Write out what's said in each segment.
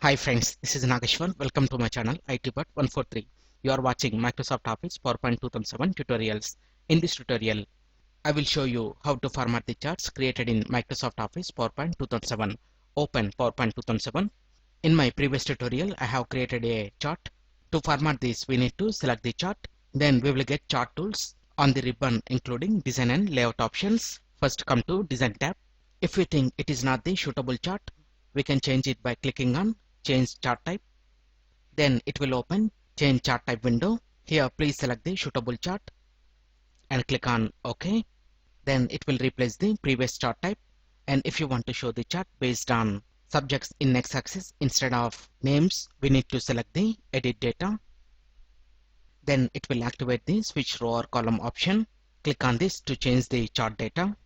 Hi friends, this is Nageshwar. Welcome to my channel ITBot143. You are watching Microsoft Office PowerPoint 2007 tutorials. In this tutorial, I will show you how to format the charts created in Microsoft Office PowerPoint 2007. Open PowerPoint 2007. In my previous tutorial, I have created a chart. To format this, we need to select the chart. Then we will get chart tools on the ribbon including design and layout options. First come to design tab. If we think it is not the suitable chart, we can change it by clicking on change chart type. Then it will open change chart type window. Here please select the suitable chart and click on OK. Then it will replace the previous chart type. And if you want to show the chart based on subjects in x-axis instead of names, we need to select the edit data. Then it will activate the switch row or column option. Click on this to change the chart data.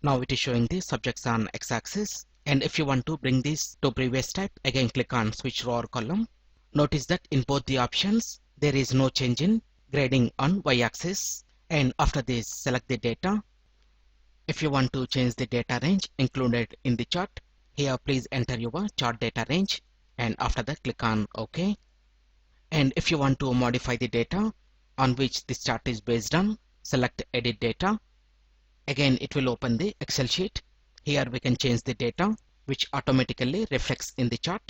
Now it is showing the subjects on x-axis. And if you want to bring this to previous type, again click on switch row or column. Notice that in both the options there is no change in grading on y-axis. And after this, select the data. If you want to change the data range included in the chart, here please enter your chart data range, and after that click on OK. And if you want to modify the data on which this chart is based on, select edit data. Again it will open the Excel sheet. Here we can change the data which automatically reflects in the chart.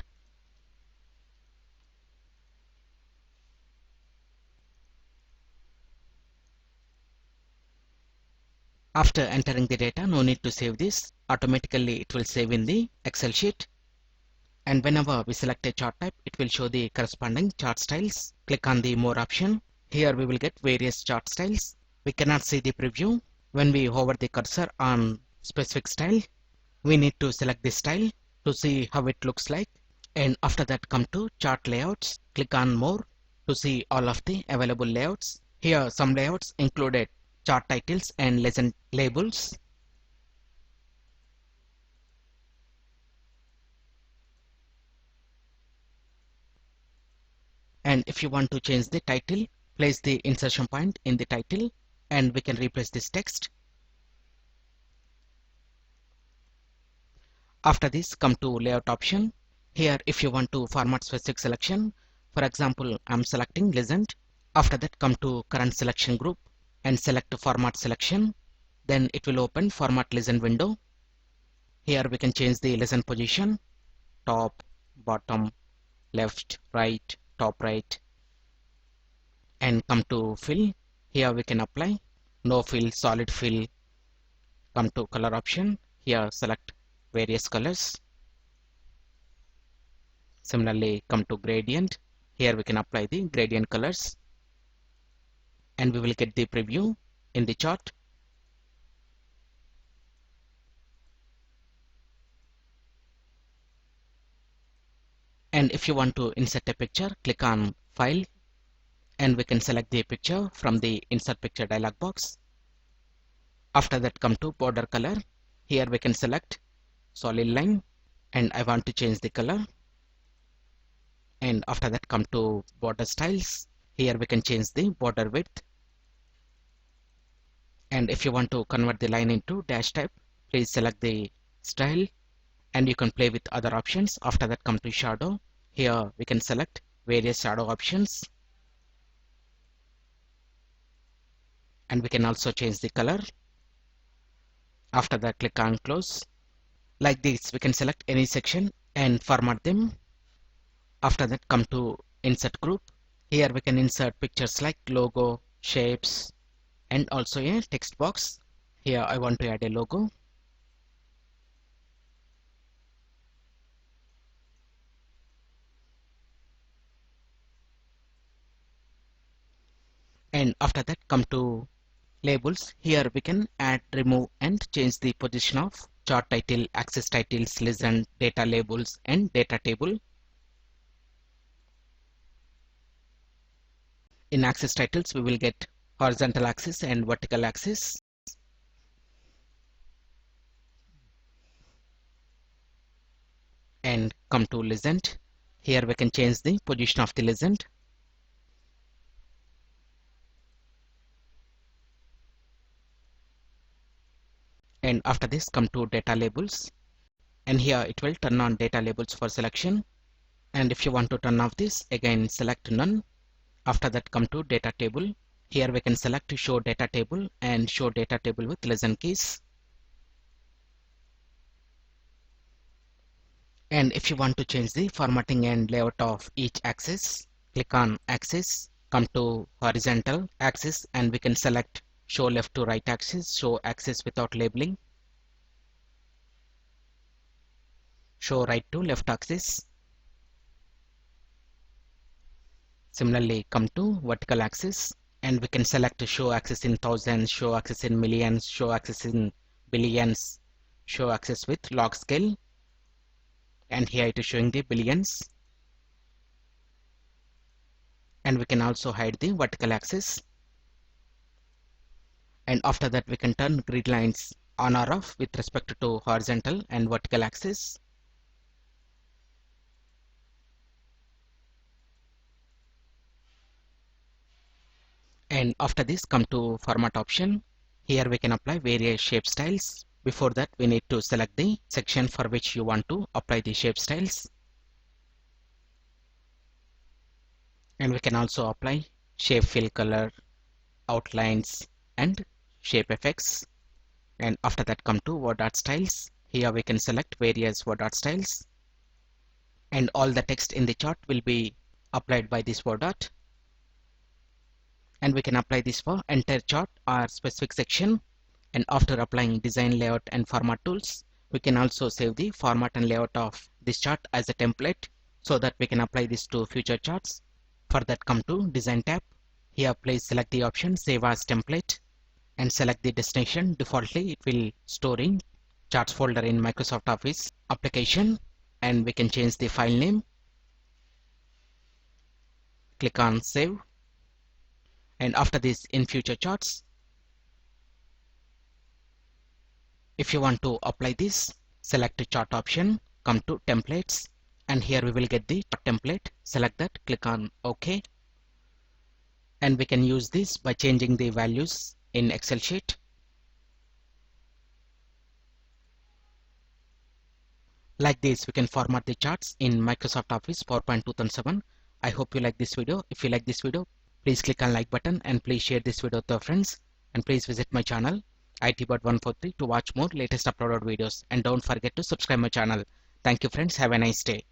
After entering the data, no need to save this. Automatically it will save in the Excel sheet. And whenever we select a chart type, it will show the corresponding chart styles. Click on the more option. Here we will get various chart styles. We cannot see the preview. When we hover the cursor on specific style, we need to select this style to see how it looks like. And after that come to chart layouts. Click on more to see all of the available layouts. Here some layouts included chart titles and lesson labels. And if you want to change the title, place the insertion point in the title and we can replace this text. After this, come to layout option. Here if you want to format specific selection, for example I'm selecting legend. After that come to current selection group and select format selection. Then it will open format legend window. Here we can change the legend position, top, bottom, left, right, top right, and come to fill. Here we can apply no fill, solid fill. Come to color option. Here select various colors. Similarly come to gradient. Here we can apply the gradient colors and we will get the preview in the chart. And if you want to insert a picture, click on file and we can select the picture from the insert picture dialog box. After that come to border color. Here we can select solid line and I want to change the color. And after that come to border styles. Here we can change the border width. And if you want to convert the line into dash type, please select the style and you can play with other options. After that come to shadow. Here we can select various shadow options and we can also change the color. After that click on close. Like this we can select any section and format them. After that come to insert group. Here we can insert pictures like logo, shapes, and also a text box. Here I want to add a logo. And after that come to labels. Here we can add, remove and change the position of chart title, axis titles, legend, data labels and data table. In axis titles we will get horizontal axis and vertical axis. And come to legend. Here we can change the position of the legend. And after this come to data labels. and here it will turn on data labels for selection. And if you want to turn off this, again select none. After that, come to data table. Here we can select to show data table and show data table with lesson keys. And if you want to change the formatting and layout of each axis, click on axis, come to horizontal axis, and we can select show left to right axis, show axis without labeling, show right to left axis. Similarly, come to vertical axis, and we can select to show axis in thousands, show axis in millions, show axis in billions, show axis with log scale, and here it is showing the billions. And we can also hide the vertical axis. And after that, we can turn grid lines on or off with respect to horizontal and vertical axis. And after this, come to format option. Here we can apply various shape styles. Before that, we need to select the section for which you want to apply the shape styles. And we can also apply shape fill color, outlines, and shape effects. And after that, come to word art styles. Here we can select various word art styles. And all the text in the chart will be applied by this word art. And we can apply this for entire chart or specific section. And after applying design, layout, and format tools, we can also save the format and layout of this chart as a template so that we can apply this to future charts. For that, come to design tab. Here please select the option save as template and select the destination. Defaultly it will store in charts folder in Microsoft Office application, and we can change the file name. Click on save. And after this, in future charts, if you want to apply this, select the chart option, come to templates, and here we will get the chart template. Select that, click on OK. And we can use this by changing the values in Excel sheet. Like this, we can format the charts in Microsoft Office PowerPoint 2007. I hope you like this video. If you like this video, please click on like button and please share this video to your friends. And please visit my channel ITbot143 to watch more latest uploaded videos. And don't forget to subscribe my channel. Thank you friends. Have a nice day.